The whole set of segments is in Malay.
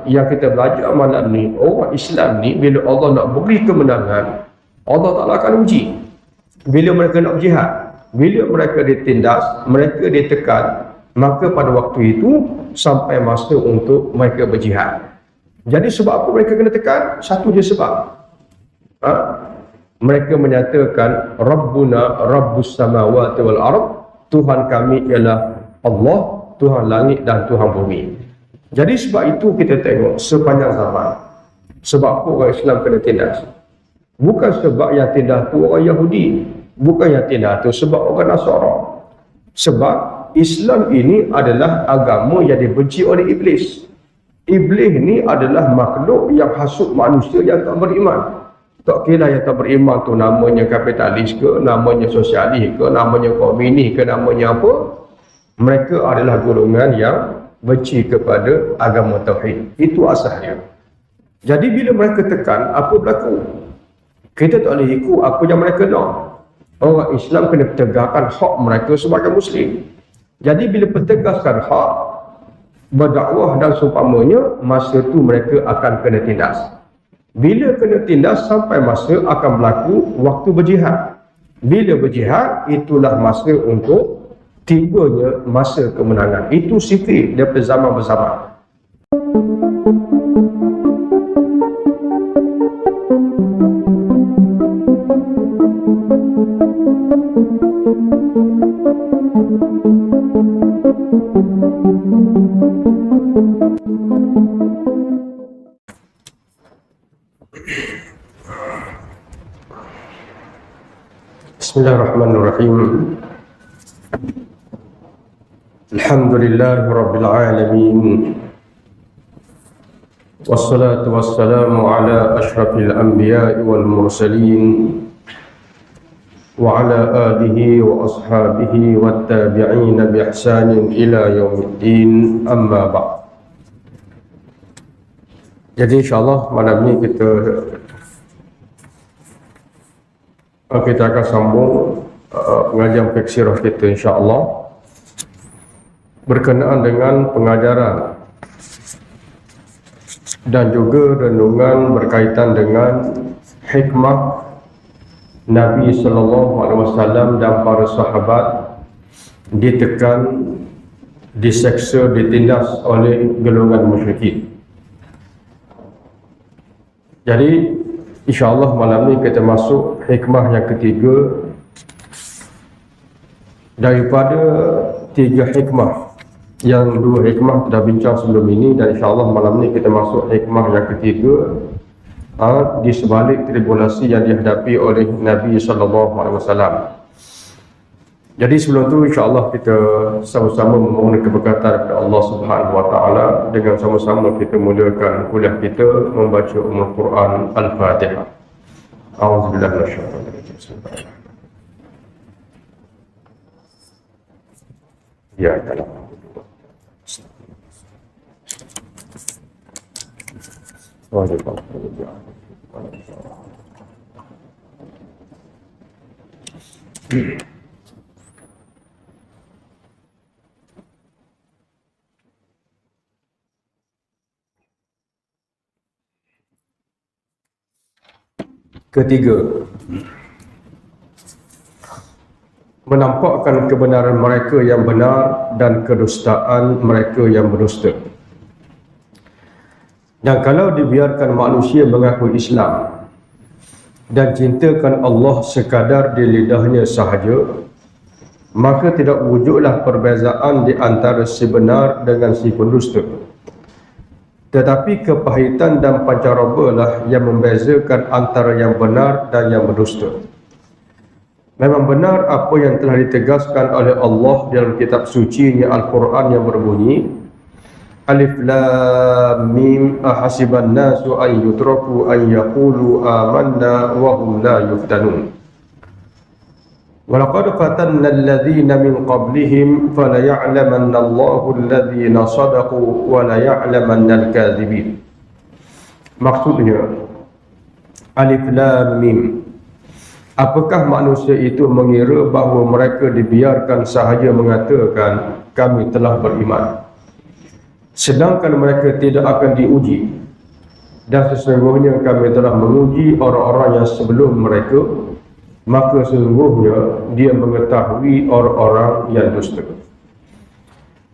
yang kita belajar malam ni, orang Islam ni bila Allah nak beri kemenangan, Allah Ta'ala akan uji. Bila mereka nak jihad, bila mereka ditindas, mereka ditekan, maka pada waktu itu sampai masa untuk mereka berjihad. Jadi sebab apa mereka kena tekan? Satu je sebab. Mereka menyatakan Rabbuna Rabbus samawati wal ard, Tuhan kami ialah Allah, Tuhan langit dan Tuhan bumi. Jadi sebab itu kita tengok sepanjang zaman, sebab apa orang Islam kena tindas? Bukan sebab yang tindas tu orang Yahudi, bukan yang tindas tu sebab orang Nasara. Sebab Islam ini adalah agama yang dibenci oleh Iblis. Iblis ni adalah makhluk yang hasut manusia yang tak beriman. Tak kira yang tak beriman tu namanya kapitalis ke, namanya sosialis ke, namanya komunis ke, namanya apa, mereka adalah golongan yang benci kepada agama tauhid. Itu asalnya. Jadi bila mereka tekan, apa berlaku? Kita tak boleh ikut apa yang mereka nak. Orang Islam kena tegakkan hak mereka sebagai Muslim. Jadi bila pertegaskan hak, berdakwah dan seumpamanya, masa tu mereka akan kena tindas. Bila kena tindas sampai masa akan berlaku waktu berjihad. Bila berjihad, itulah masa untuk tibanya masa kemenangan. Itu sikit daripada zaman berzaman. Bismillahirrahmanirrahim. Alhamdulillahi Rabbil Alamin. Wassalatu wassalamu ala ashrafil anbiya'i wal mursalin wa ala alihi wa ashabihi wat tabi'ina bi ihsanin ila yaumiddin, amma ba'd. Jadi insyaAllah malam ni kita akan sambung pengajian fiqh sirah kita insyaAllah berkenaan dengan pengajaran dan juga renungan berkaitan dengan hikmah Nabi SAW dan para sahabat ditekan, diseksa, ditindas oleh golongan musyrikin. Jadi insyaAllah malam ni kita masuk hikmah yang ketiga daripada 3 hikmah. Yang 2 hikmah sudah bincang sebelum ini, dan insyaAllah malam ni kita masuk hikmah yang ketiga di sebalik tribulasi yang dihadapi oleh Nabi SAW. Jadi sebelum tu insyaAllah kita sama-sama memohon keberkatan kepada Allah Subhanahu Wa Taala dengan sama-sama kita mulakan kuliah kita membaca Ummul Quran Al-Fatihah. A'udzubillahi minasyaitonir rajim. Ya Allah. Ketiga, menampakkan kebenaran mereka yang benar dan kedustaan mereka yang berdusta. Dan kalau dibiarkan manusia mengaku Islam dan cintakan Allah sekadar di lidahnya sahaja, maka tidak wujudlah perbezaan di antara si benar dengan si pendusta. Tetapi kepahitan dan pancarobalah yang membezakan antara yang benar dan yang berdusta. Memang benar apa yang telah ditegaskan oleh Allah dalam kitab suci-Nya Al-Quran yang berbunyi, Alif Lam Mim ahasiban nasu an yutraku an yaqulu amanna wa hum la yuftanun. Walaqad fatanna alladhina min qablihim falaya'lamanna Allahu alladhina sadaqu wa laya'lamanna al-kadhibin. Maksudnya Alif Lam Mim, apakah manusia itu mengira bahawa mereka dibiarkan sahaja mengatakan kami telah beriman, sedangkan mereka tidak akan diuji. Dan sesungguhnya kami telah menguji orang-orang yang sebelum mereka, maka sesungguhnya dia mengetahui orang-orang yang dusta.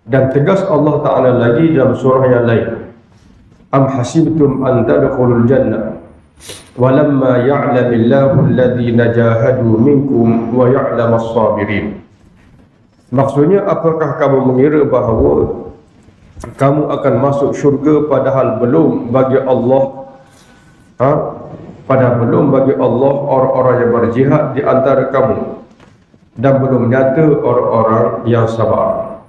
Dan tegas Allah Ta'ala lagi dalam surah yang lain, am hasibtum an tadkhulul jannah walamma ya'lamillahu alladhina jahadu minkum wa ya'lamas sabirin. Maksudnya, apakah kamu mengira bahawa kamu akan masuk syurga padahal belum bagi Allah padahal belum bagi Allah orang-orang yang berjihad di antara kamu, dan belum nyata orang-orang yang sabar.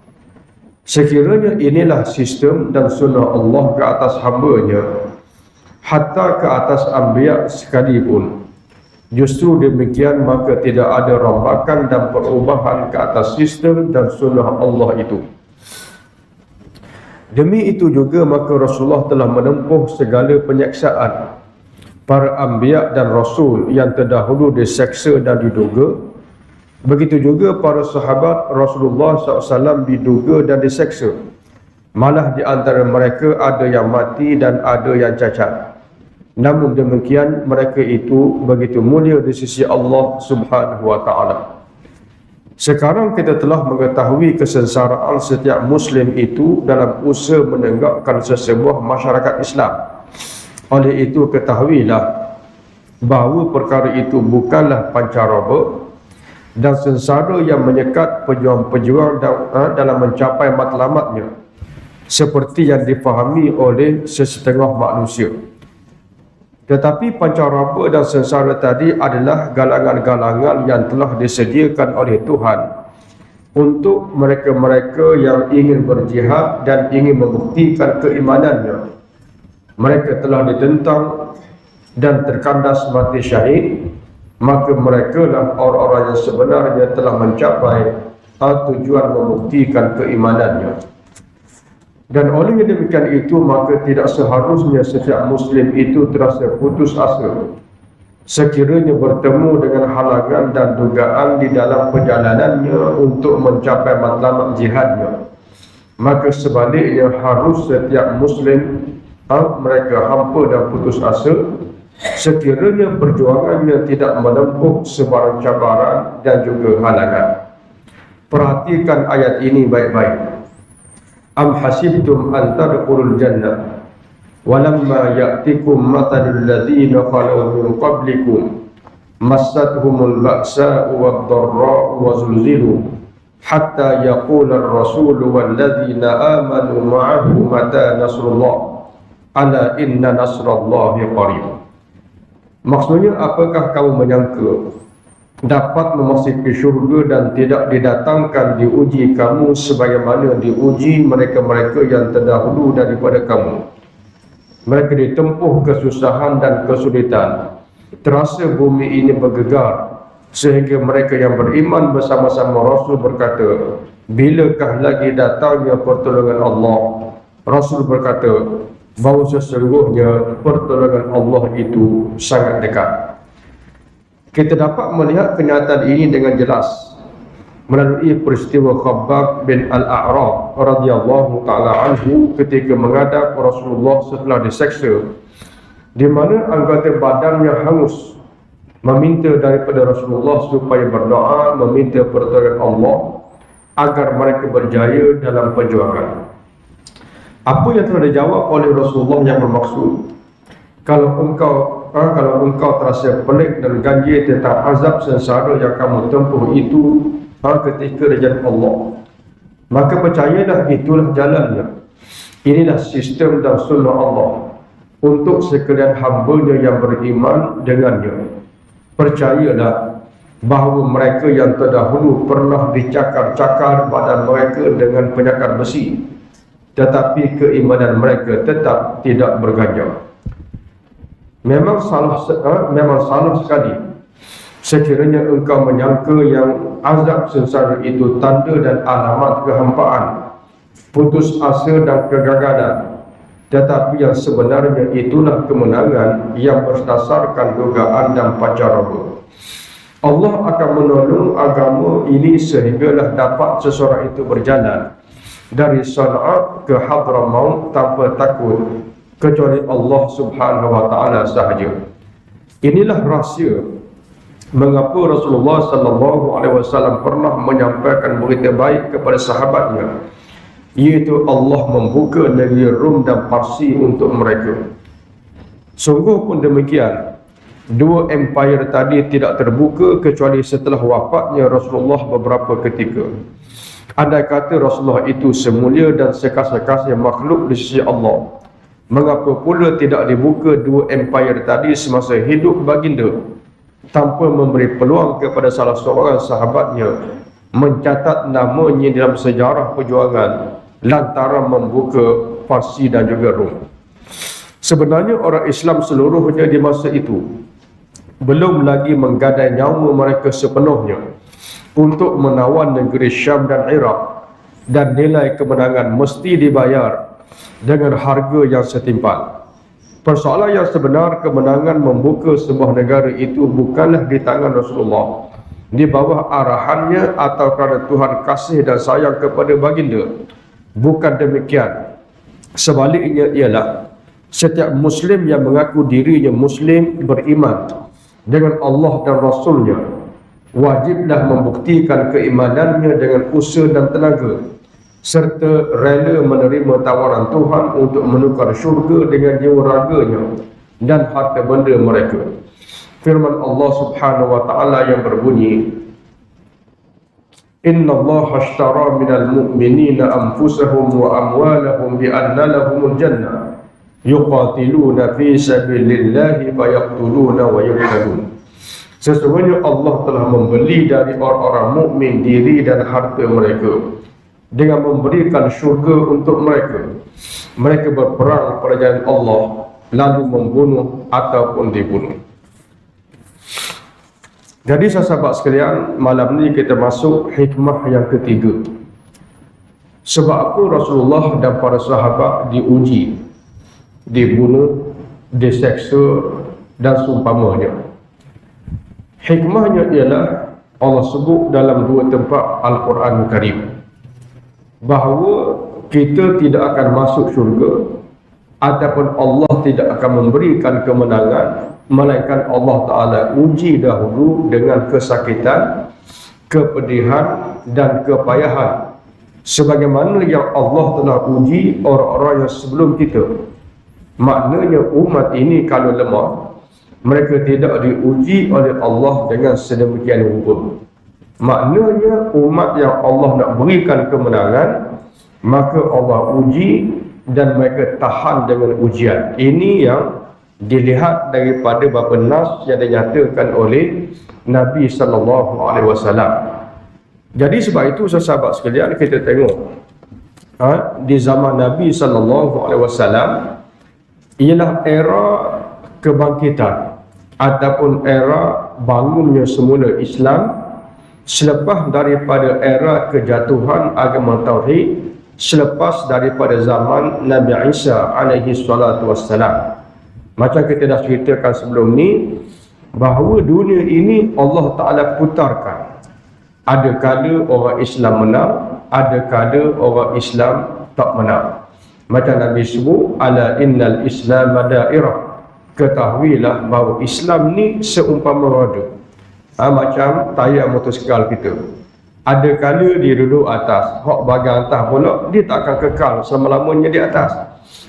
Sekiranya inilah sistem dan sunnah Allah ke atas hamba-Nya, hatta ke atas anbiya sekalipun, justru demikian maka tidak ada rombakan dan perubahan ke atas sistem dan sunnah Allah itu. Demi itu juga maka Rasulullah telah menempuh segala penyaksaan para anbiya dan rasul yang terdahulu diseksa dan diduga. Begitu juga para sahabat Rasulullah SAW diduga dan diseksa. Malah di antara mereka ada yang mati dan ada yang cacat. Namun demikian mereka itu begitu mulia di sisi Allah Subhanahu wa Ta'ala. Sekarang kita telah mengetahui kesengsaraan setiap Muslim itu dalam usaha menegakkan sesebuah masyarakat Islam. Oleh itu ketahuilah bahawa perkara itu bukanlah pancaroba dan sengsara yang menyekat pejuang-pejuang dalam mencapai matlamatnya, seperti yang difahami oleh sesetengah manusia. Tetapi pancaraba dan sengsara tadi adalah galangan-galangan yang telah disediakan oleh Tuhan untuk mereka-mereka yang ingin berjihad dan ingin membuktikan keimanannya. Mereka telah ditentang dan terkandas mati syahid, maka mereka lah orang-orang yang sebenarnya telah mencapai tujuan membuktikan keimanannya. Dan oleh demikian itu maka tidak seharusnya setiap Muslim itu terasa putus asa sekiranya bertemu dengan halangan dan dugaan di dalam perjalanannya untuk mencapai matlamat jihadnya. Maka sebaliknya harus setiap Muslim mereka hampa dan putus asa sekiranya perjuangannya tidak menempuh sebarang cabaran dan juga halangan. Perhatikan ayat ini baik-baik. Am hasibtum an tadkhulul jannah walamma ya'tikum mathalul ladzina khalu min qablikum massathumul ba'sa'u wad-dharra'u wa zulzilu hatta yaqula ar-rasulu wal ladzina amanu ma'ahu mata nasrullah ala inna nasrallahi qarib. Maksudnya, apakah kamu menyangka dapat memasuki syurga dan tidak didatangkan diuji kamu sebagaimana diuji mereka-mereka yang terdahulu daripada kamu? Mereka ditempuh kesusahan dan kesulitan. Terasa bumi ini bergegar sehingga mereka yang beriman bersama-sama Rasul berkata, bilakah lagi datangnya pertolongan Allah? Rasul berkata bahawa sesungguhnya pertolongan Allah itu sangat dekat. Kita dapat melihat kenyataan ini dengan jelas melalui peristiwa Khabbab bin Al-A'rab radhiyallahu ta'ala anhu ketika menghadap Rasulullah setelah diseksa, di mana anggota badannya hangus, meminta daripada Rasulullah supaya berdoa meminta pertolongan Allah agar mereka berjaya dalam perjuangan. Apa yang telah dijawab oleh Rasulullah yang bermaksud, kalau engkau terasa pelik dan ganjil tentang azab sengsara yang kamu tempuh itu ketika rejaan Allah, maka percayalah itulah jalannya. Inilah sistem dan sunnah Allah untuk sekalian hamba-Nya yang beriman dengannya. Percayalah bahawa mereka yang terdahulu pernah dicakar-cakar badan mereka dengan penyakar besi, tetapi keimanan mereka tetap tidak berganjal. Memang salah sekali sekiranya engkau menyangka yang azab sengsara itu tanda dan alamat kehampaan, putus asa dan kegagalan. Tetapi yang sebenarnya itulah kemenangan yang berdasarkan dugaan dan pancaroba. Allah akan menolong agama ini sehinggalah dapat seseorang itu berjalan dari Sana'a ke Hadramaut tanpa takut kecuali Allah Subhanahu wa taala sahaja. Inilah rahsia mengapa Rasulullah sallallahu alaihi wasallam pernah menyampaikan berita baik kepada sahabatnya, iaitu Allah membuka negeri Rom dan Parsi untuk mereka. Sungguh pun demikian, dua empire tadi tidak terbuka kecuali setelah wafatnya Rasulullah beberapa ketika. Andai kata Rasulullah itu semulia dan sekasih-kasih makhluk di sisi Allah, mengapa pula tidak dibuka dua empire tadi semasa hidup baginda, tanpa memberi peluang kepada salah seorang sahabatnya mencatat namanya dalam sejarah perjuangan lantaran membuka Parsi dan juga Rom. Sebenarnya orang Islam seluruhnya di masa itu belum lagi menggadai nyawa mereka sepenuhnya untuk menawan negeri Syam dan Iraq, dan nilai kemenangan mesti dibayar dengan harga yang setimpal. Persoalan yang sebenar, kemenangan membuka sebuah negara itu bukanlah di tangan Rasulullah, di bawah arahannya atau kerana Tuhan kasih dan sayang kepada baginda. Bukan demikian. Sebaliknya ialah setiap Muslim yang mengaku dirinya Muslim, beriman dengan Allah dan Rasulnya, wajiblah membuktikan keimanannya dengan usaha dan tenaga, serta rela menerima tawaran Tuhan untuk menukar syurga dengan jiwa raganya dan harta benda mereka. Firman Allah Subhanahu wa taala yang berbunyi, Inna Allah ashtara minal mu'minina anfusahum wa amwalahum bi anna lahumul jannah yuqatiluna fi sabilillahi fayaqtuluna wa yuqtalun. Sesungguhnya Allah telah membeli dari orang-orang mukmin diri dan harta mereka dengan memberikan syurga untuk mereka. Mereka berperang pada jalan Allah lalu membunuh ataupun dibunuh. Jadi sahabat sekalian, malam ni kita masuk hikmah yang ketiga. Sebab apa Rasulullah dan para sahabat diuji, dibunuh, diseksa dan seumpamanya. Hikmahnya ialah Allah sebut dalam dua tempat Al-Quran Karim bahawa kita tidak akan masuk syurga ataupun Allah tidak akan memberikan kemenangan, melainkan Allah Ta'ala uji dahulu dengan kesakitan, kepedihan dan kepayahan, sebagaimana yang Allah telah uji orang-orang yang sebelum kita. Maknanya umat ini kalau lemah, mereka tidak diuji oleh Allah dengan sedemikian rupa. Maknanya umat yang Allah nak berikan kemenangan, maka Allah uji dan mereka tahan dengan ujian. Ini yang dilihat daripada beberapa nas yang dinyatakan oleh Nabi SAW. Jadi sebab itu sahabat sekalian, kita tengok di zaman Nabi SAW ialah era kebangkitan ataupun era bangunnya semula Islam selepas daripada era kejatuhan agama Tauhid, selepas daripada zaman Nabi Isa alaihi salatu wassalam. Macam kita dah ceritakan sebelum ni, bahawa dunia ini Allah Ta'ala putarkan. Ada kala orang Islam menang, ada kala orang Islam tak menang. Macam Nabi sebut, ala innal Islam dairah. Ketahuilah bahawa Islam ni seumpama roda. Macam tayar motosikal kita. Ada kala dia duduk atas, hak bahagian atas pula dia tak akan kekal selama-lamanya di atas.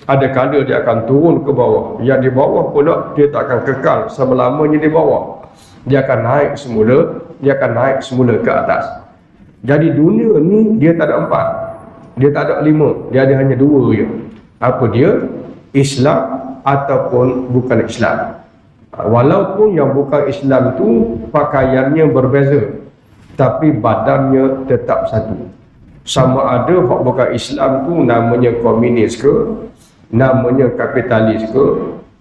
Ada kala dia akan turun ke bawah, yang di bawah pula dia tak akan kekal selama-lamanya di bawah. Dia akan naik semula, dia akan naik semula ke atas. Jadi dunia ni dia tak ada empat, dia tak ada lima, dia ada hanya dua je. Apa dia? Islam ataupun bukan Islam. Walaupun yang bukan Islam tu pakaiannya berbeza, tapi badannya tetap satu. Sama ada hak bukan Islam tu namanya komunis ke, namanya kapitalis ke,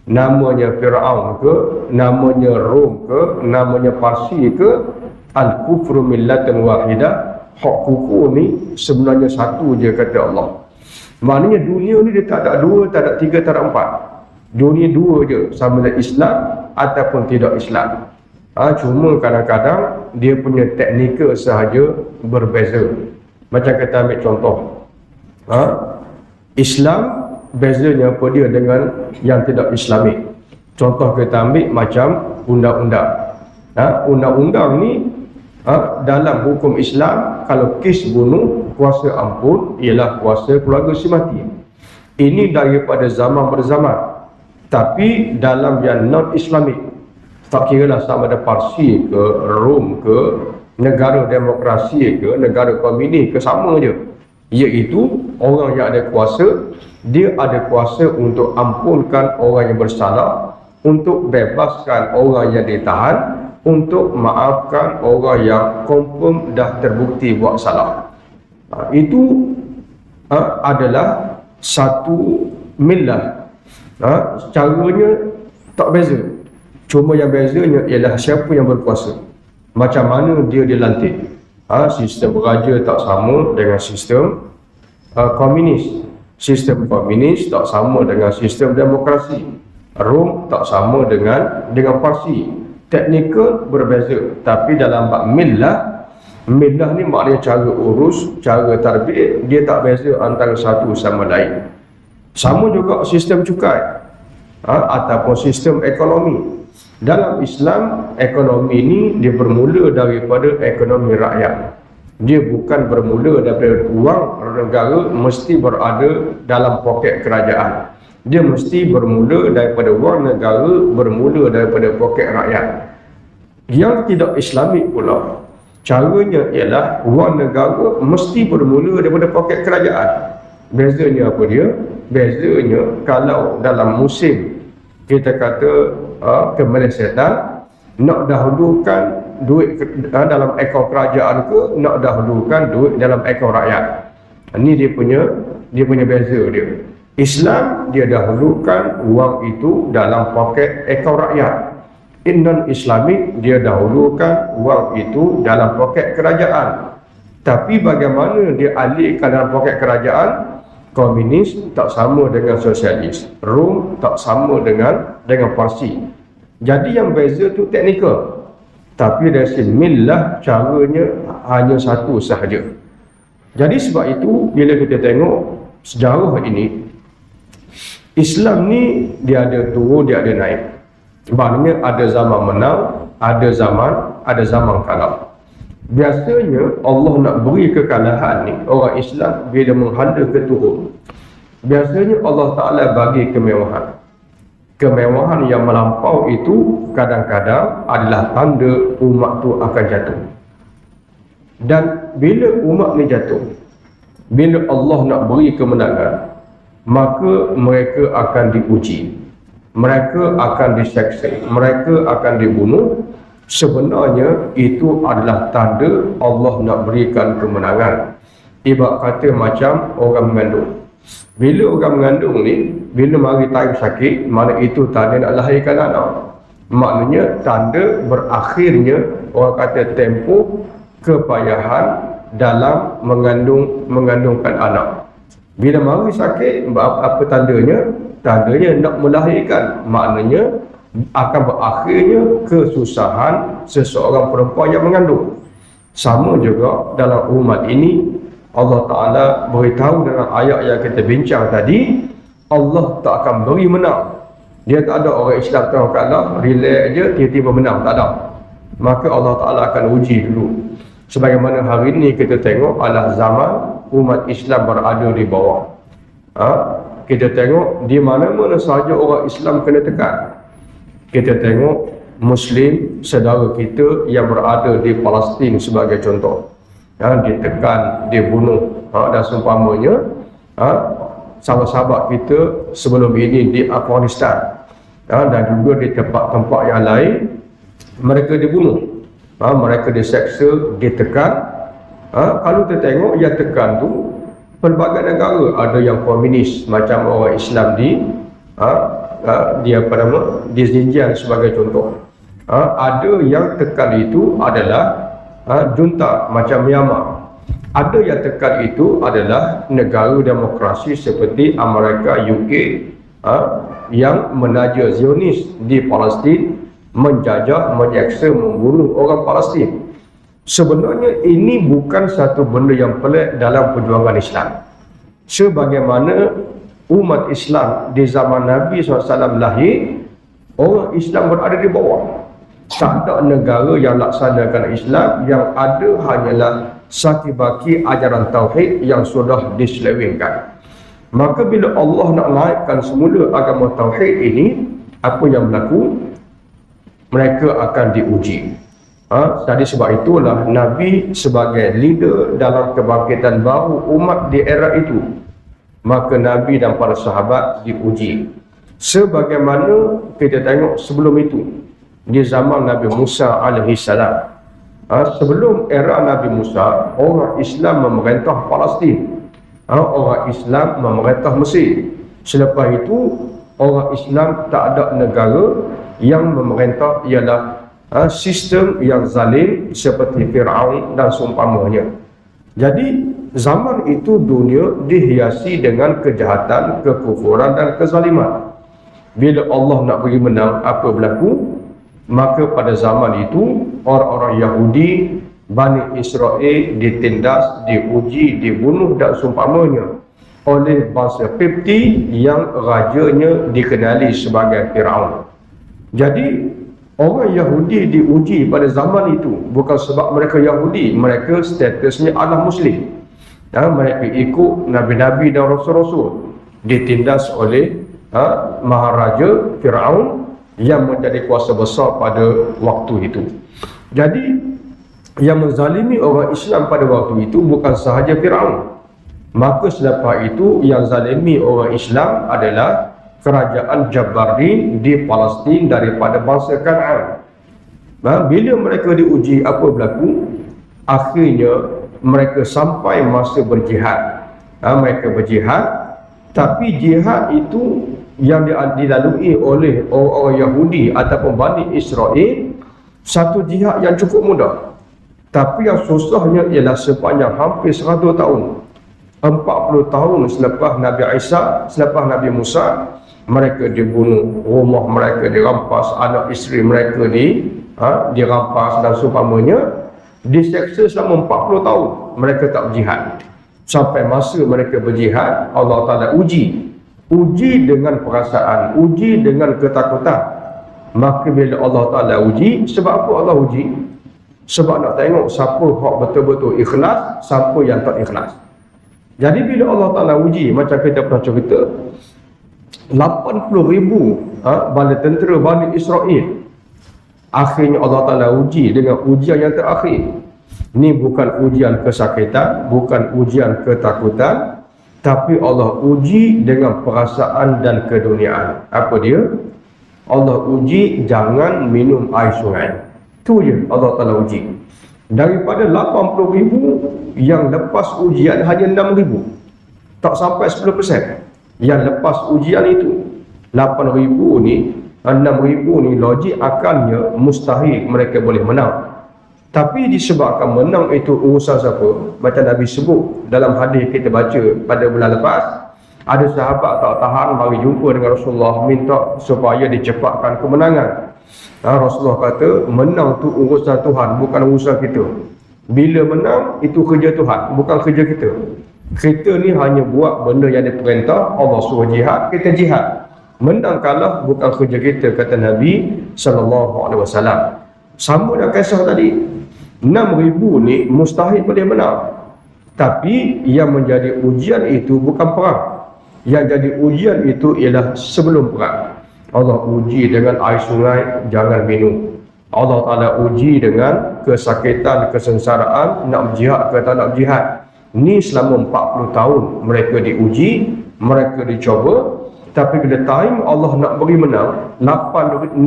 namanya Fir'aun ke, namanya Rom ke, namanya Parsi ke, al-kufru millatun wahidah. Hak kufur ni sebenarnya satu je kata Allah. Maknanya dunia ni dia tak ada dua, tak ada tiga, tak ada empat. Dunia dua je, sama ada Islam ataupun tidak Islam. Cuma kadang-kadang dia punya teknikal sahaja berbeza. Macam kita ambil contoh, Islam bezanya apa dia dengan yang tidak Islamik. Contoh kita ambil macam undang-undang. Undang-undang ni dalam hukum Islam, kalau kes bunuh, kuasa ampun ialah kuasa keluarga si mati. Ini daripada zaman berzaman. Tapi dalam yang non-Islamik, tak kira lah sama ada Parsi ke, Rom ke, negara demokrasi ke, negara komunis ke, sama je. Iaitu orang yang ada kuasa, dia ada kuasa untuk ampunkan orang yang bersalah, untuk bebaskan orang yang ditahan, untuk maafkan orang yang confirm dah terbukti buat salah. Itu adalah satu millah. Caranya tak beza. Cuma yang bezanya ialah siapa yang berkuasa, macam mana dia dilantik. Sistem raja tak sama dengan sistem komunis. Sistem komunis tak sama dengan sistem demokrasi. Rom tak sama dengan Parsi. Teknikal berbeza, tapi dalam bab millah ni maknanya cara urus, cara tarbiyah, dia tak beza antara satu sama lain. Sama juga sistem cukai ataupun sistem ekonomi. Dalam Islam, ekonomi ini dia bermula daripada ekonomi rakyat. Dia bukan bermula daripada wang negara mesti berada dalam poket kerajaan. Dia mesti bermula daripada wang negara, bermula daripada poket rakyat. Yang tidak Islamik pula, caranya ialah wang negara mesti bermula daripada poket kerajaan. Bezanya apa dia? Bezanya kalau dalam musim kita kata kemelesetan, nak dahulukan duit dalam akaun kerajaan ke, nak dahulukan duit dalam akaun rakyat. Ini dia punya beza dia. Islam dia dahulukan wang itu dalam poket akaun rakyat. Non Islamik dia dahulukan wang itu dalam poket kerajaan. Tapi bagaimana dia alihkan dalam poket kerajaan? Komunis tak sama dengan sosialis, Rom tak sama dengan Parsi. Jadi yang beza tu teknikal, tapi dari segi millah caranya hanya satu sahaja. Jadi sebab itu bila kita tengok sejarah ini, Islam ni dia ada turun, dia ada naik. Maknanya ada zaman menang, ada zaman kalah. Biasanya Allah nak beri kekalahan ni orang Islam bila menghanda ke turun. Biasanya Allah Ta'ala bagi kemewahan. Kemewahan yang melampau itu kadang-kadang adalah tanda umat tu akan jatuh. Dan bila umat ni jatuh, bila Allah nak beri kemenangan, maka mereka akan diuji, mereka akan diseksa, mereka akan dibunuh. Sebenarnya itu adalah tanda Allah nak berikan kemenangan. Ibarat kata macam orang mengandung. Bila orang mengandung ni, bila mari time sakit, mana itu tanda nak lahirkan anak. Maknanya tanda berakhirnya orang kata tempoh kepayahan dalam mengandungkan anak. Bila mari sakit, apa tandanya? Tandanya nak melahirkan. Maknanya akan berakhirnya kesusahan seseorang perempuan yang mengandung. Sama juga dalam umat ini, Allah Ta'ala beritahu dalam ayat yang kita bincang tadi, Allah tak akan beri menang. Dia tak ada orang Islam tahu kalah, relax je, tiba-tiba menang, tak ada. Maka Allah Ta'ala akan uji dulu. Sebagaimana hari ini kita tengok adalah zaman umat Islam berada di bawah. Kita tengok di mana-mana sahaja orang Islam kena tekan. Kita tengok Muslim saudara kita yang berada di Palestin sebagai contoh, ditekan, dibunuh, dan seumpamanya. Sahabat-sahabat kita sebelum ini di Afghanistan, dan juga di tempat-tempat yang lain, mereka dibunuh, mereka diseksa, ditekan. Kalau kita tengok yang tekan tu pelbagai negara, ada yang komunis macam orang Islam di Xinjiang sebagai contoh. Ada yang tekan itu adalah junta macam Myanmar. Ada yang tekan itu adalah negara demokrasi seperti Amerika, UK, yang menaja Zionis di Palestin, menjajah, menyeksa, membunuh orang Palestin. Sebenarnya ini bukan satu benda yang pelik dalam perjuangan Islam. sebagaimana umat Islam di zaman Nabi SAW lahir, orang Islam berada di bawah. Tak ada negara yang laksanakan Islam, yang ada hanyalah saki-baki ajaran tauhid yang sudah diselewengkan. Maka bila Allah nak naikkan semula agama tauhid ini, apa yang berlaku? Mereka akan diuji. Jadi sebab itulah Nabi sebagai leader dalam kebangkitan baru umat di era itu, maka Nabi dan para sahabat diuji. Sebagaimana kita tengok sebelum itu, di zaman Nabi Musa AS, sebelum era Nabi Musa, orang Islam memerintah Palestin, orang Islam memerintah Mesir. Selepas itu orang Islam tak ada negara yang memerintah, ialah sistem yang zalim seperti Fir'aun dan seumpamanya. Jadi zaman itu dunia dihiasi dengan kejahatan, kekufuran dan kezaliman. Bila Allah nak bagi menang, apa berlaku? Maka pada zaman itu orang-orang Yahudi, Bani Israel ditindas, diuji, dibunuh dan seumpamanya oleh bangsa Qibti yang rajanya dikenali sebagai Fir'aun. Jadi orang Yahudi diuji pada zaman itu bukan sebab mereka Yahudi, mereka statusnya adalah Muslim. Mereka ikut Nabi-Nabi dan Rasul-Rasul, ditindas oleh Maharaja Fir'aun yang menjadi kuasa besar pada waktu itu. Jadi yang menzalimi orang Islam pada waktu itu bukan sahaja Fir'aun. Maka selepas itu yang zalimi orang Islam adalah kerajaan Jabarin di Palestin daripada bangsa Kan'an. Bila mereka diuji, apa berlaku? Akhirnya mereka sampai masa berjihad. Mereka berjihad, tapi jihad itu yang dilalui oleh orang Yahudi ataupun Bani Israel, satu jihad yang cukup mudah. Tapi yang susahnya ialah sepanjang hampir 100 tahun. 40 tahun selepas Nabi Isa, selepas Nabi Musa, mereka dibunuh, rumah mereka dirampas, anak isteri mereka dirampas dan seumpamanya. Diseksa selama 40 tahun mereka tak berjihad. Sampai masa mereka berjihad, Allah Ta'ala uji dengan perasaan, uji dengan ketakutan. Maka bila Allah Ta'ala uji, sebab apa Allah uji? Sebab nak tengok siapa yang betul-betul ikhlas, siapa yang tak ikhlas. Jadi bila Allah Ta'ala uji, macam kita pernah cerita, 80,000 bala tentera Bani Israel, akhirnya Allah Ta'ala uji dengan ujian yang terakhir. Ini bukan ujian kesakitan, bukan ujian ketakutan, tapi Allah uji dengan perasaan dan keduniaan. Apa dia? Allah uji jangan minum air sungai. Itu je Allah Ta'ala uji. Daripada 80,000 yang lepas ujian hanya 6,000, tak sampai 10%. Yang lepas ujian itu 8,000 ni, 6,000 ni logik akalnya mustahil mereka boleh menang. Tapi disebabkan menang itu urusan siapa? Macam Nabi sebut dalam hadis kita baca pada bulan lepas, ada sahabat tak tahan mari jumpa dengan Rasulullah, minta supaya dicepatkan kemenangan. Rasulullah kata, menang tu urusan Tuhan, bukan urusan kita. Bila menang itu kerja Tuhan, bukan kerja kita. Kita ni hanya buat benda yang diperintah, Allah suruh jihad, kita jihad. Menang kalah bukan kerja kita, kata Nabi SAW. Sama dengan kisah tadi, 6,000 ni mustahil boleh menang. Tapi yang menjadi ujian itu bukan perang. Yang jadi ujian itu ialah sebelum perang. Allah uji dengan air sungai, jangan minum. Allah Ta'ala uji dengan kesakitan, kesengsaraan, nak berjihad ke tak nak berjihad. Ni selama 40 tahun mereka diuji, mereka dicoba. Tapi bila time Allah nak beri menang, 6,000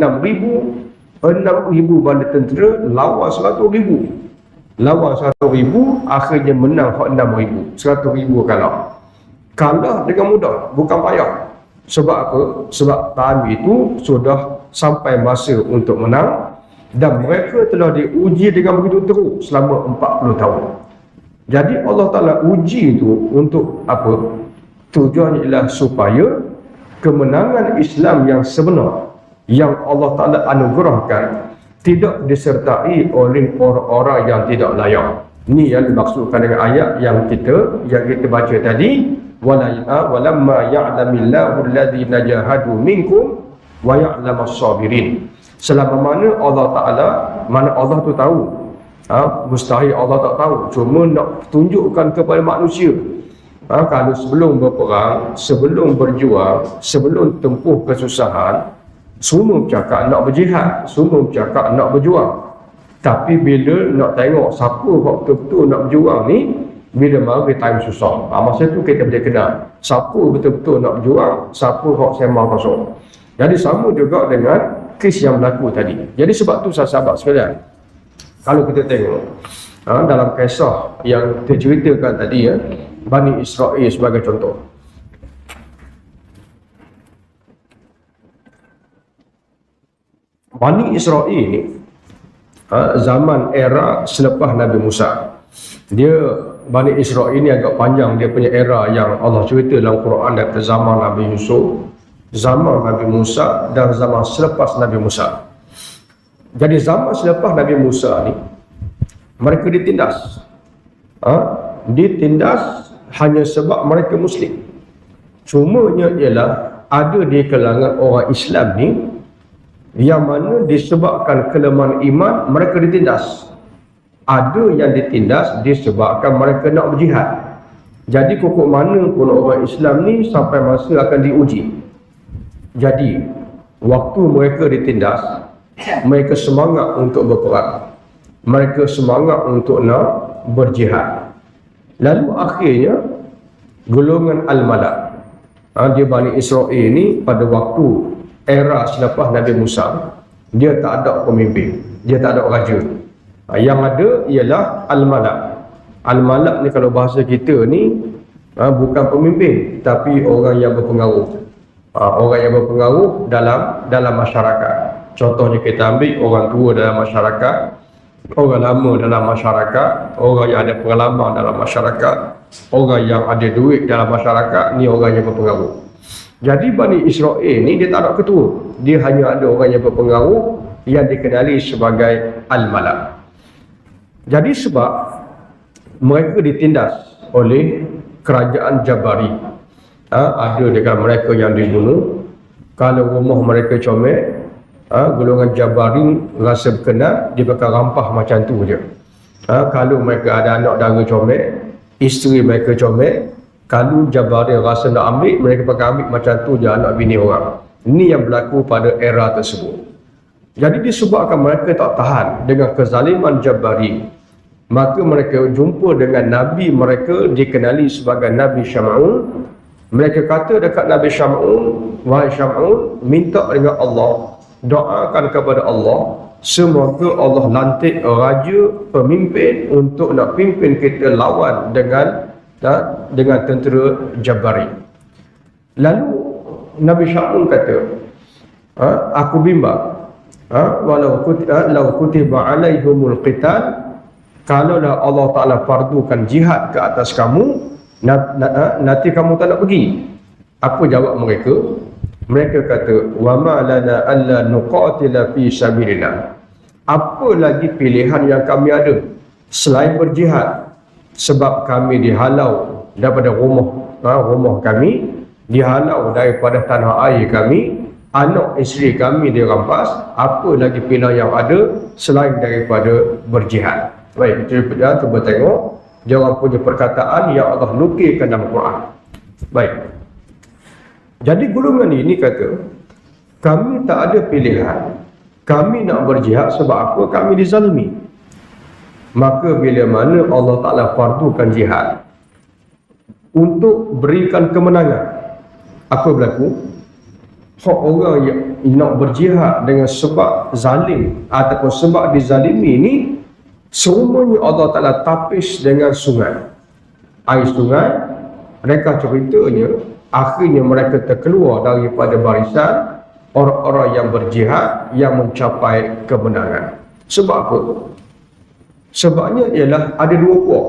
bala tentera lawan 100,000. Lawan 100,000, akhirnya menang 6,000. 100,000 kalah. Kalah dengan mudah, bukan payah. Sebab apa? Sebab time itu sudah sampai masa untuk menang, dan mereka telah diuji dengan begitu teruk selama 40 tahun. Jadi Allah Ta'ala uji itu untuk apa? Tujuannya ialah supaya kemenangan Islam yang sebenar, yang Allah Ta'ala anugerahkan, tidak disertai oleh orang-orang yang tidak layak. Ni yang dimaksudkan dengan ayat yang kita baca tadi, walamma ya'lamillahu alladhina jahadu minkum wa ya'lamas sabirin. Selama mana Allah tu tahu, mustahil Allah tak tahu, cuma nak tunjukkan kepada manusia, kalau sebelum berperang, sebelum berjuang, sebelum tempuh kesusahan, semua bercakap nak berjihad, semua bercakap nak berjuang. Tapi bila nak tengok siapa yang betul-betul nak berjuang ni, bila mari time susah, masa tu kita boleh kenal siapa betul-betul nak berjuang, siapa yang sembang kosong. Jadi sama juga dengan kes yang berlaku tadi. Jadi sebab tu sahabat sekalian, kalau kita tengok dalam kisah yang terceritakan tadi, Bani Israel sebagai contoh, Bani Israel ni zaman era selepas Nabi Musa. Bani Israel ni agak panjang dia punya era yang Allah cerita dalam Quran, daripada zaman Nabi Yusuf, zaman Nabi Musa dan zaman selepas Nabi Musa. Jadi zaman selepas Nabi Musa ni mereka ditindas. Ditindas hanya sebab mereka Muslim. Cumanya ialah ada di kalangan orang Islam ni yang mana disebabkan kelemahan iman mereka ditindas. Ada yang ditindas disebabkan mereka nak berjihad. Jadi pokok mana pun orang Islam ni sampai masa akan diuji. Jadi waktu mereka ditindas, mereka semangat untuk berperang, mereka semangat untuk nak berjihad. Lalu akhirnya golongan Al-Malak, dia Bani Israel ni pada waktu era selepas Nabi Musa, dia tak ada pemimpin, dia tak ada raja. Yang ada ialah Al-Malak. Al-Malak ni kalau bahasa kita ni bukan pemimpin, tapi orang yang berpengaruh. Orang yang berpengaruh dalam masyarakat. Contohnya kita ambil orang tua dalam masyarakat, orang lama dalam masyarakat, orang yang ada pengalaman dalam masyarakat, orang yang ada duit dalam masyarakat, ni orang yang berpengaruh. Jadi Bani Israel ni dia tak ada ketua, dia hanya ada orang yang berpengaruh yang dikenali sebagai Al-Malak. Jadi sebab mereka ditindas oleh kerajaan Jabari, ada dekat mereka yang dibunuh. Kalau rumah mereka comel, golongan Jabari rasa berkenan, dia bakal rampah macam tu je. Kalau mereka ada anak dara comel, isteri mereka comel, kalau Jabari rasa nak ambil, mereka pakai ambil macam tu je anak bini orang. Ini yang berlaku pada era tersebut. Jadi disebabkan mereka tak tahan dengan kezaliman Jabari, maka mereka jumpa dengan Nabi mereka dikenali sebagai Nabi Syam'un. Mereka kata dekat Nabi Syam'un, wahai Syam'un, minta dengan Allah, doakan kepada Allah, semoga Allah lantik raja, pemimpin untuk nak pimpin kita lawan dengan tentera Jabari. Lalu Nabi Syam'un kata, aku bimbang, walau kutiba alaihumul qital, kalau Allah Ta'ala fardukan jihad ke atas kamu, nanti kamu tak nak pergi. Apa jawab mereka? Mereka kata, wa ma lana alla nuqatila fi sabilillah. Apa lagi pilihan yang kami ada selain berjihad? Sebab kami dihalau daripada rumah kami, dihalau daripada tanah air kami, anak isteri kami dirampas. Apa lagi pilihan yang ada selain daripada berjihad? Baik, kita cuba tengok dia orang punya perkataan yang Allah nukilkan dalam Quran. Baik, jadi golongan ini kata, kami tak ada pilihan, kami nak berjihad sebab apa? Kami dizalimi. Maka bila mana Allah Ta'ala fardukan jihad untuk berikan kemenangan, apa berlaku? Orang yang nak berjihad dengan sebab zalim ataupun sebab dizalimi ni, semuanya Allah Ta'ala tapis dengan sungai. Air sungai, mereka ceritanya akhirnya mereka terkeluar daripada barisan orang-orang yang berjihad yang mencapai kemenangan. Sebab apa? Sebabnya ialah ada dua puak.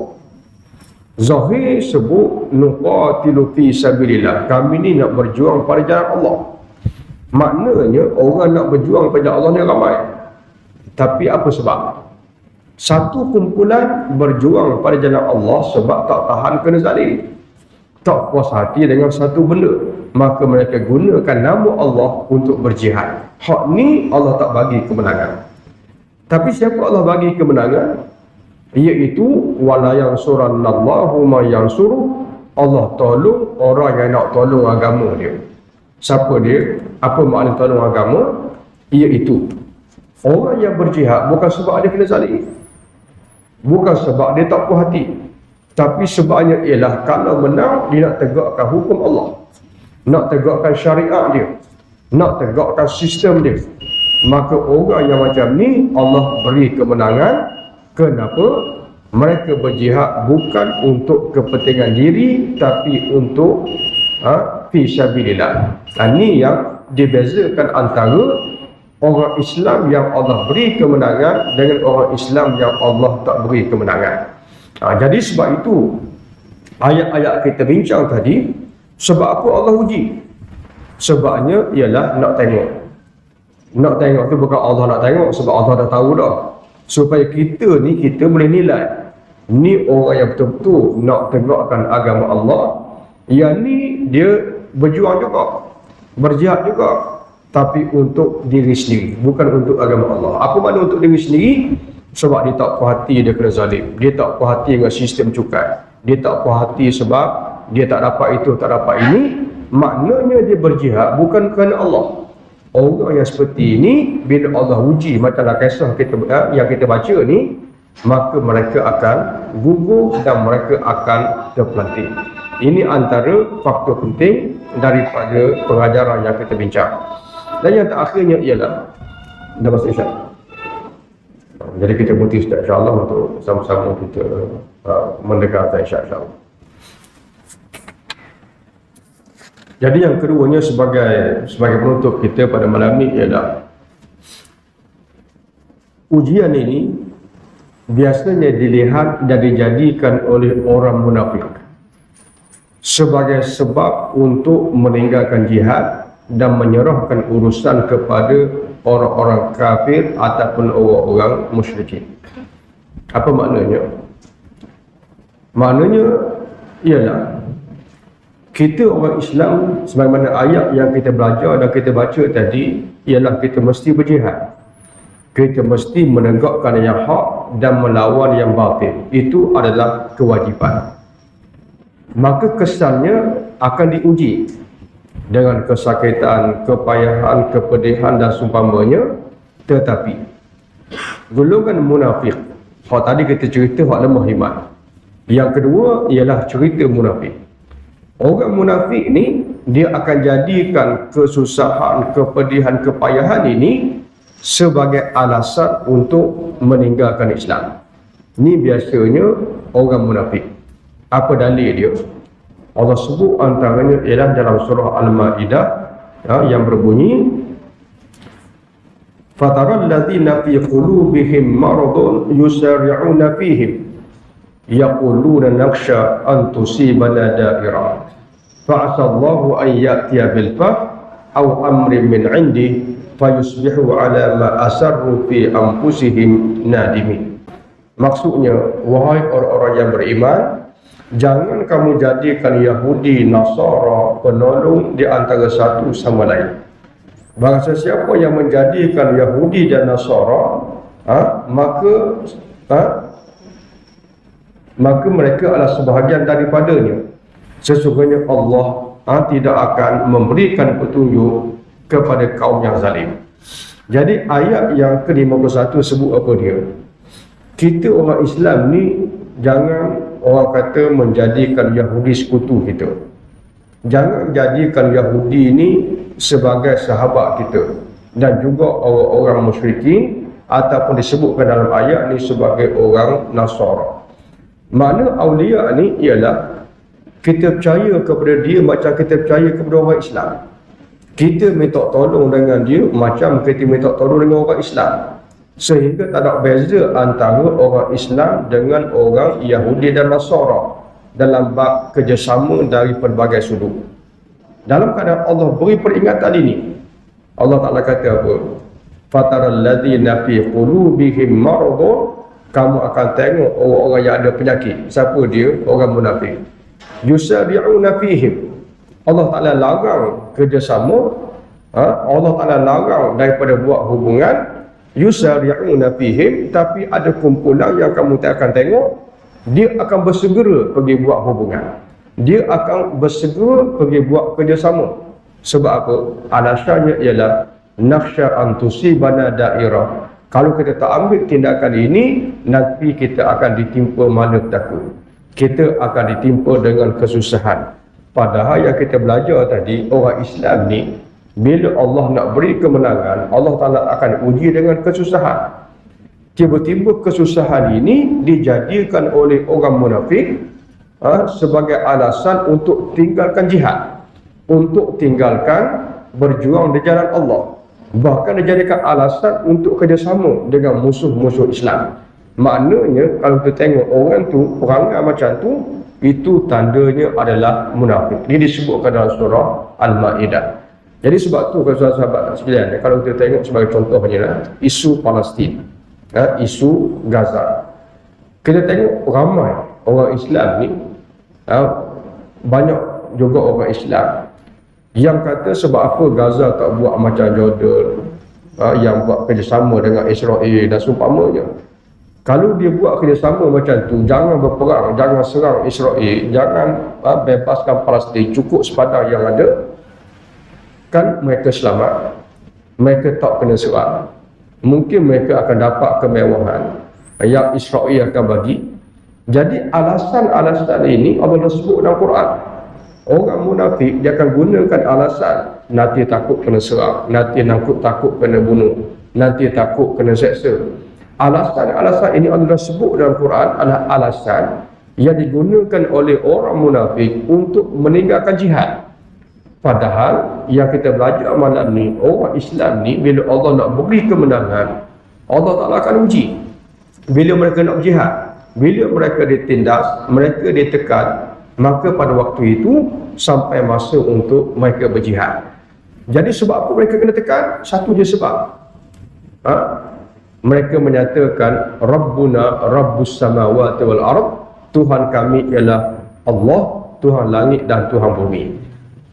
Zahir sebut nuqatilu fi sabilillah, kami ni nak berjuang pada jalan Allah. Maknanya orang nak berjuang pada Allah ni ramai. Tapi apa sebab? Satu kumpulan berjuang pada jalan Allah sebab tak tahan kena zalim, tak puas hati dengan satu benda, maka mereka gunakan nama Allah untuk berjihad. Hak ni Allah tak bagi kemenangan. Tapi siapa Allah bagi kemenangan? Iaitu wala yansurannallahu man yansuru, Allah tolong orang yang nak tolong agama dia. Siapa dia? Apa makna tolong agama? Iaitu orang yang berjihad bukan sebab dia kena zalim, bukan sebab dia tak puas hati, tapi sebabnya ialah kalau menang dia nak tegakkan hukum Allah, nak tegakkan syariat dia, nak tegakkan sistem dia. Maka orang yang macam ni Allah beri kemenangan. Kenapa? Mereka berjihad bukan untuk kepentingan diri, tapi untuk fi sabilillah. Ini yang dibezakan antara orang Islam yang Allah beri kemenangan dengan orang Islam yang Allah tak beri kemenangan. Jadi sebab itu ayat-ayat kita bincang tadi, sebab apa Allah uji? Sebabnya ialah nak tengok. Nak tengok tu bukan Allah nak tengok, sebab Allah dah tahu dah. Supaya kita ni, kita boleh nilai ni orang yang betul-betul nak tegakkan agama Allah. Yang ni dia berjuang juga, berjihad juga, tapi untuk diri sendiri, bukan untuk agama Allah. Apa makna untuk diri sendiri? Sebab dia tak puas hati dia kena zalim, dia tak puas hati dengan sistem cukai, dia tak puas hati sebab dia tak dapat itu, tak dapat ini. Maknanya dia berjihad bukan kerana Allah. Orang yang seperti ini, bila Allah uji macamlah kisah kita yang kita baca ni, maka mereka akan gugur dan mereka akan terpelanting. Ini antara faktor penting daripada pengajaran yang kita bincang. Dan yang terakhirnya ialah dah masa isyak. Jadi kita berhenti setiap insya-Allah untuk sama-sama kita mendengarkan isyak insya-Allah. Jadi yang keduanya sebagai penutup kita pada malam ini ialah ujian ini biasanya dilihat dan dijadikan oleh orang munafik sebagai sebab untuk meninggalkan jihad dan menyerahkan urusan kepada orang-orang kafir ataupun orang-orang musyrikin. Apa maknanya? Maknanya ialah kita orang Islam, sebagaimana ayat yang kita belajar dan kita baca tadi, ialah kita mesti berjihad. Kita mesti menegakkan yang hak dan melawan yang batil. Itu adalah kewajipan. Maka kesannya akan diuji dengan kesakitan, kepayahan, kepedihan dan seumpamanya. Tetapi golongan munafik, hak tadi kita cerita hak lemah iman. Yang kedua ialah cerita munafik. Orang munafik ni dia akan jadikan kesusahan, kepedihan, kepayahan ini sebagai alasan untuk meninggalkan Islam. Ini biasanya orang munafik. Apa dalil dia? Allah sebut antaranya ialah dalam surah Al-Maidah yang berbunyi, fataral ladzina fi qulubihim maradun yusari'una fihim yaquluna nakhsha an tusibana da'irah fa'asallahu an ya'tiya bil fath aw amrin min 'indi fayusbihu 'ala ma asarru fi anfusihim nadimin. Maksudnya, wahai orang-orang yang beriman, jangan kamu jadikan Yahudi, Nasara penolong di antara satu sama lain. Barang sesiapa yang menjadikan Yahudi dan Nasara, maka mereka adalah sebahagian daripadanya. Sesungguhnya Allah tidak akan memberikan petunjuk kepada kaum yang zalim. Jadi ayat yang ke-51 sebut apa dia? Kita orang Islam ni jangan orang kata menjadikan Yahudi sekutu kita. Jangan jadikan Yahudi ni sebagai sahabat kita, dan juga orang-orang musyrikin ataupun disebutkan dalam ayat ni sebagai orang Nasara. Makna awliya ni ialah kita percaya kepada dia macam kita percaya kepada orang Islam. Kita minta tolong dengan dia macam kita minta tolong dengan orang Islam. Sehingga tak ada beza antara orang Islam dengan orang Yahudi dan Nasara dalam bab kerjasama dari pelbagai sudut. Dalam keadaan Allah beri peringatan ini, Allah Ta'ala kata apa? Fataral ladzina fi qulubihim maradun, kamu akan tengok orang-orang yang ada penyakit. Siapa dia? Orang munafik. Yusari'una fihim. Allah Ta'ala larang kerjasama. Allah Ta'ala larang daripada buat hubungan. Yusari'una fihim. Tapi ada kumpulan yang kamu tak akan tengok, dia akan bersegera pergi buat hubungan. Dia akan bersegera pergi buat kerjasama. Sebab apa? Alasannya ialah nakhsha an tusibana dairah. Kalau kita tak ambil tindakan ini, nanti kita akan ditimpa malapetaka. Kita akan ditimpa dengan kesusahan. Padahal yang kita belajar tadi, orang Islam ni, bila Allah nak beri kemenangan, Allah Ta'ala akan uji dengan kesusahan. Tiba-tiba kesusahan ini dijadikan oleh orang munafik sebagai alasan untuk tinggalkan jihad, untuk tinggalkan berjuang di jalan Allah. Bahkan dijadikan alasan untuk kerjasama dengan musuh-musuh Islam. Maknanya kalau kita tengok orang tu, perangai macam tu, itu tandanya adalah munafik. Ini disebutkan dalam surah Al-Ma'idah. Jadi sebab tu sahabat-sahabat sekalian, kalau kita tengok sebagai contohnya isu Palestin, isu Gaza, kita tengok ramai orang Islam ni, banyak juga orang Islam yang kata sebab apa Gaza tak buat macam Jordan, yang buat kerjasama dengan Israel dan seumpamanya. Kalau dia buat kerjasama macam tu, jangan berperang, jangan serang Israel, jangan bebaskan Palestin, cukup sepadan yang ada, kan mereka selamat, mereka tak kena serang. Mungkin mereka akan dapat kemewahan yang Israel akan bagi. Jadi alasan-alasan ini Allah sebut dalam Quran. Orang munafik dia akan gunakan alasan, nanti takut kena serang, nanti takut kena bunuh, nanti takut kena seksa. Alasan-alasan ini Allah sebut dalam Quran adalah alasan yang digunakan oleh orang munafik untuk meninggalkan jihad. Padahal yang kita belajar malam ni, orang Islam ni bila Allah nak beri kemenangan, Allah Ta'ala akan uji. Bila mereka nak jihad, bila mereka ditindas, mereka ditekan, maka pada waktu itu sampai masa untuk mereka berjihad. Jadi sebab apa mereka kena tekan? Satu je sebab. Mereka menyatakan Rabbuna Rabbus samawati wal ard. Tuhan kami ialah Allah, Tuhan langit dan Tuhan bumi.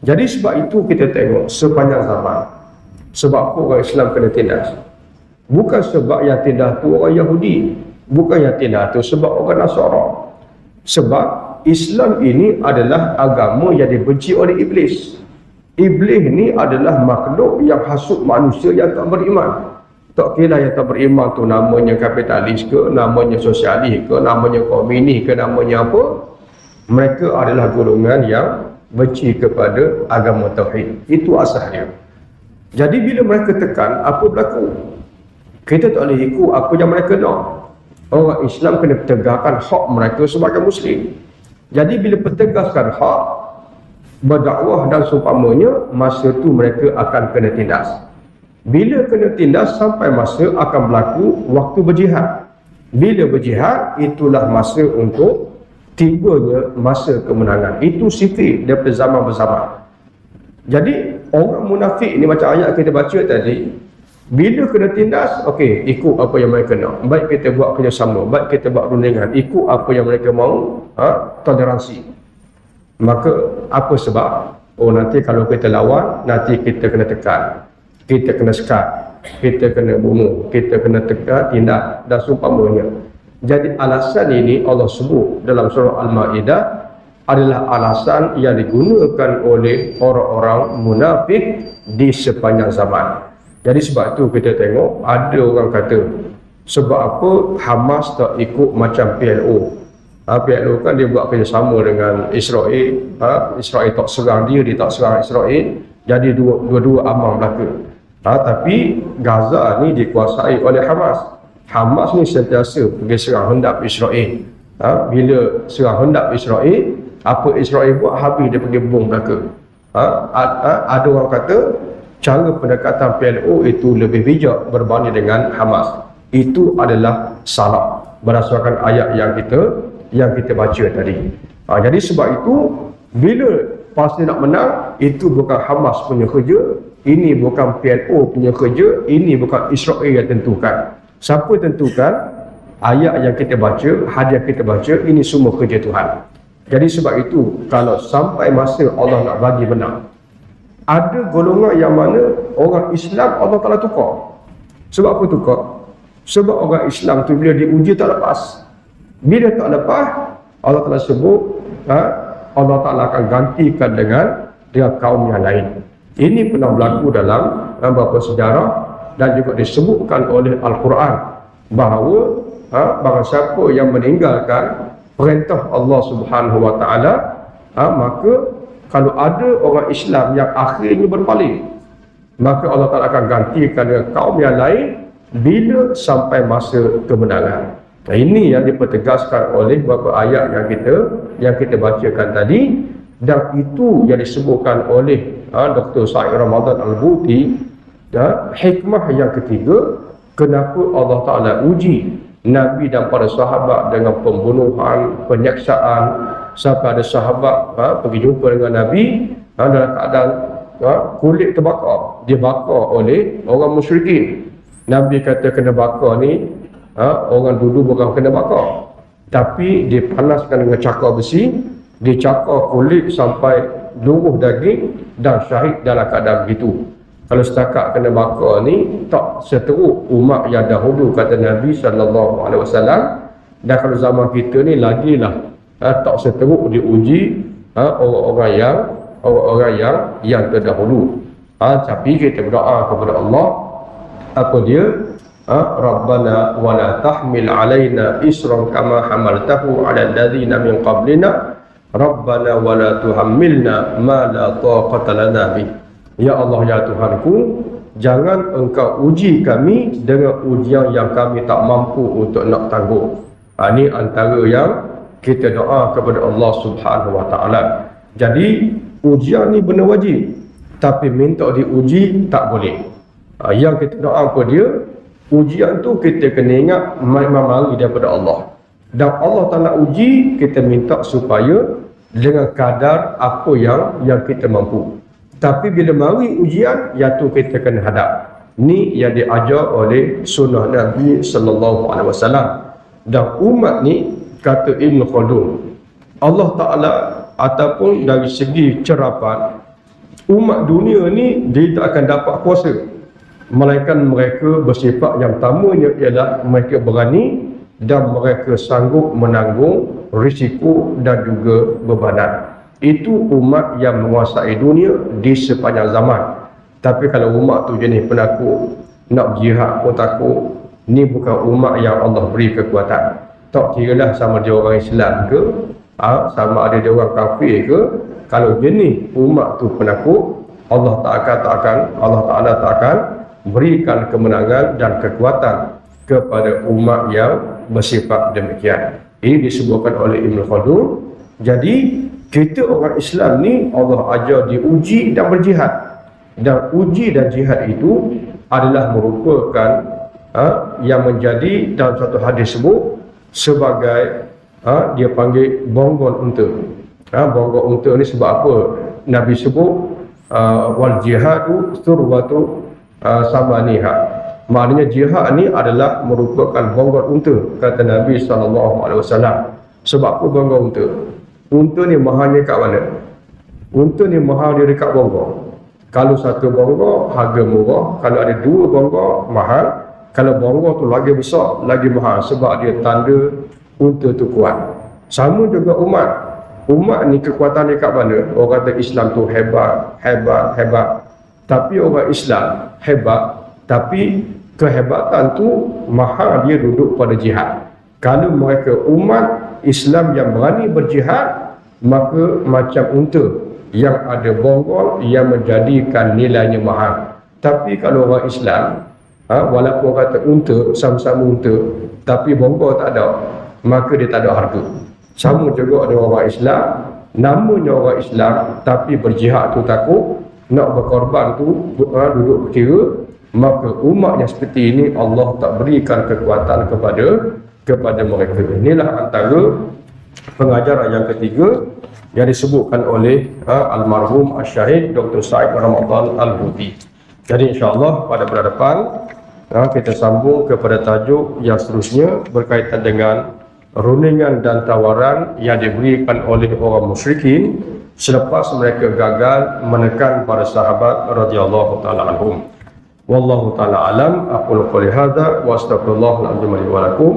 Jadi sebab itu kita tengok sepanjang zaman, sebab apa orang Islam kena tindas? Bukan sebab yang tindas tu orang Yahudi, bukan yang tindas tu sebab orang Nasara. Sebab Islam ini adalah agama yang dibenci oleh Iblis. Iblis ni adalah makhluk yang hasut manusia yang tak beriman. Tak kira yang tak beriman tu namanya kapitalis ke, namanya sosialis ke, namanya komunis ke, namanya apa. Mereka adalah golongan yang benci kepada agama tauhid. Itu asalnya. Jadi bila mereka tekan, apa berlaku? Kita tak boleh ikut apa yang mereka nak. Orang Islam kena tegakkan hak mereka sebagai Muslim. Jadi bila pertegaskan hak, berdakwah dan seumpamanya, masa tu mereka akan kena tindas. Bila kena tindas sampai masa akan berlaku waktu berjihad. Bila berjihad, itulah masa untuk tibanya masa kemenangan. Itu sifat daripada zaman berzaman. Jadi orang munafik ni macam ayat kita baca tadi, bila kena tindas, okey, ikut apa yang mereka nak. Baik kita buat kerjasama, baik kita buat rundingan, ikut apa yang mereka mahu, toleransi. Maka apa sebab? Oh, nanti kalau kita lawan, nanti kita kena tekan, kita kena sekat, kita kena bunuh, kita kena tekan, tindak dan seumpamanya. Jadi alasan ini Allah sebut dalam surah Al-Ma'idah adalah alasan yang digunakan oleh orang-orang munafik di sepanjang zaman. Jadi sebab tu kita tengok ada orang kata sebab apa Hamas tak ikut macam PLO. PLO kan dia buat kerjasama dengan Israel. Israel tak serang dia tak serang Israel. Jadi dua-dua aman belaka. Tapi Gaza ni dikuasai oleh Hamas. Hamas ni sentiasa pergi serang hendak Israel. Bila serang hendak Israel, apa Israel buat? Habis dia pergi bom belaka. Ada orang kata cara pendekatan PLO itu lebih bijak berbanding dengan Hamas. Itu adalah salah berdasarkan ayat yang kita baca tadi. Jadi sebab itu bila Palestin nak menang, itu bukan Hamas punya kerja, ini bukan PLO punya kerja, ini bukan Israel yang tentukan. Siapa tentukan? ayat yang kita baca, hadis kita baca, ini semua kerja Tuhan. Jadi sebab itu, kalau sampai masa Allah nak bagi menang, ada golongan yang mana orang Islam Allah Ta'ala tukar. Sebab apa tukar? Sebab orang Islam tu bila diuji tak lepas. Bila tak lepas, Allah Ta'ala sebut, Allah Ta'ala akan gantikan dengan kaum yang lain. Ini pernah berlaku dalam beberapa sejarah dan juga disebutkan oleh Al-Quran bahawa barang siapa yang meninggalkan perintah Allah Subhanahu Wa Ta'ala, maka kalau ada orang Islam yang akhirnya berpaling, maka Allah Ta'ala akan gantikan dengan kaum yang lain bila sampai masa kemenangan. Nah, ini yang dipertegaskan oleh beberapa ayat yang kita bacakan tadi, dan itu yang disebutkan oleh Dr. Said Ramadan Al-Buti. Hikmah yang ketiga, kenapa Allah Ta'ala uji Nabi dan para sahabat dengan pembunuhan, penyaksaan, sampai ada sahabat pergi jumpa dengan Nabi dalam keadaan kulit terbakar, dibakar oleh orang musyrikin. Nabi kata kena bakar ni orang dulu bukan kena bakar, tapi dipanaskan dengan cakar besi, dicakar kulit sampai luruh daging dan syahid dalam keadaan begitu. Kalau setakat kena bakar ni tak seteruk umat yang dahulu, kata Nabi SAW. Dan kalau zaman kita ni lagilah tak seteruk diuji orang-orang yang terdahulu. Tapi kita berdoa kepada Allah, apa dia? Rabbana wa la tahmil alaina isran kama hamaltahu ala alladhina min qablina Rabbana wa la tuhammilna ma la taqata lana bih. Ya Allah, ya Tuhanku, jangan engkau uji kami dengan ujian yang kami tak mampu untuk nak tanggung. Ini antara yang kita doa kepada Allah Subhanahu Wa Ta'ala. Jadi ujian ni benar wajib, tapi minta diuji tak boleh. Yang kita doa kepada dia, ujian tu kita kena ingat memang mari daripada Allah. Dan Allah tak nak uji, kita minta supaya dengan kadar apa yang kita mampu. Tapi bila mari ujian, iaitu kita kena hadap. Ni yang diajar oleh sunnah Nabi SAW. Dan umat ni, kata Ibn Khaldun, Allah Ta'ala ataupun dari segi cerapan, umat dunia ni dia tak akan dapat kuasa, melainkan mereka bersifat yang pertamanya ialah mereka berani dan mereka sanggup menanggung risiko dan juga bebanan. Itu umat yang menguasai dunia di sepanjang zaman. Tapi kalau umat tu jenis penakut, nak jihad pun takut, ni bukan umat yang Allah beri kekuatan. Tak kiralah sama dia orang Islam ke, sama ada dia orang kafir ke, kalau jenis umat tu penakut, Allah Ta'ala tak akan berikan kemenangan dan kekuatan kepada umat yang bersifat demikian. Ini disebutkan oleh Ibn Khaldun. Jadi kita orang Islam ni Allah ajar diuji dan berjihad. Dan uji dan jihad itu adalah merupakan yang menjadi dalam satu hadis sebut sebagai dia panggil bonggon unta. Bonggon unta ni sebab apa? Nabi sebut wal jihadu surwatu samaniha. Maknanya jihad ni adalah merupakan bonggon unta, kata Nabi SAW. Sebab apa bonggon unta? Unta ni mahalnya kat mana? Unta ni mahal dia dekat bonggol. Kalau satu bonggol harga murah, kalau ada dua bonggol mahal, kalau bonggol tu lagi besar lagi mahal, sebab dia tanda unta tu kuat. Sama juga umat. Umat ni kekuatan dia kat mana? Orang kata Islam tu hebat. Tapi orang Islam hebat, tapi kehebatan tu mahal dia duduk pada jihad. Kalau mereka umat Islam yang berani berjihad, maka macam unta yang ada bonggol yang menjadikan nilainya mahal. Tapi kalau orang Islam, walaupun kata unta, sama-sama unta, tapi bonggol tak ada, maka dia tak ada harga. Sama juga dengan orang Islam, namanya orang Islam, tapi berjihad tu takut, nak berkorban tu duduk berkira, maka umat yang seperti ini Allah tak berikan kekuatan kepada mereka. Inilah antara pengajaran yang ketiga yang disebutkan oleh almarhum Asy-Syahid Dr. Said Ramadan Al-Buti. Jadi insya-Allah pada bulan depan Kita sambung kepada tajuk yang seterusnya berkaitan dengan rundingan dan tawaran yang diberikan oleh orang musyrikin selepas mereka gagal menekan para sahabat radhiyallahu taala anhum. Wallahu taala alam. Aqulu qouli hadza wa astaghfirullahal azim li wa lakum.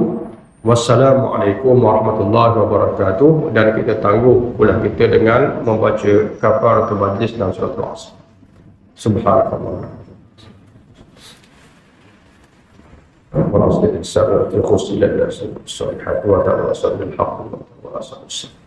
Wassalamualaikum warahmatullahi wabarakatuh. Dan kita tangguh pula kita dengan membaca kafaratul majlis dan surat Al-Asr. Subhanallah. ورسول السابق الخصي لله الصالحات وتواصل بالحق وتواصل بالصبر.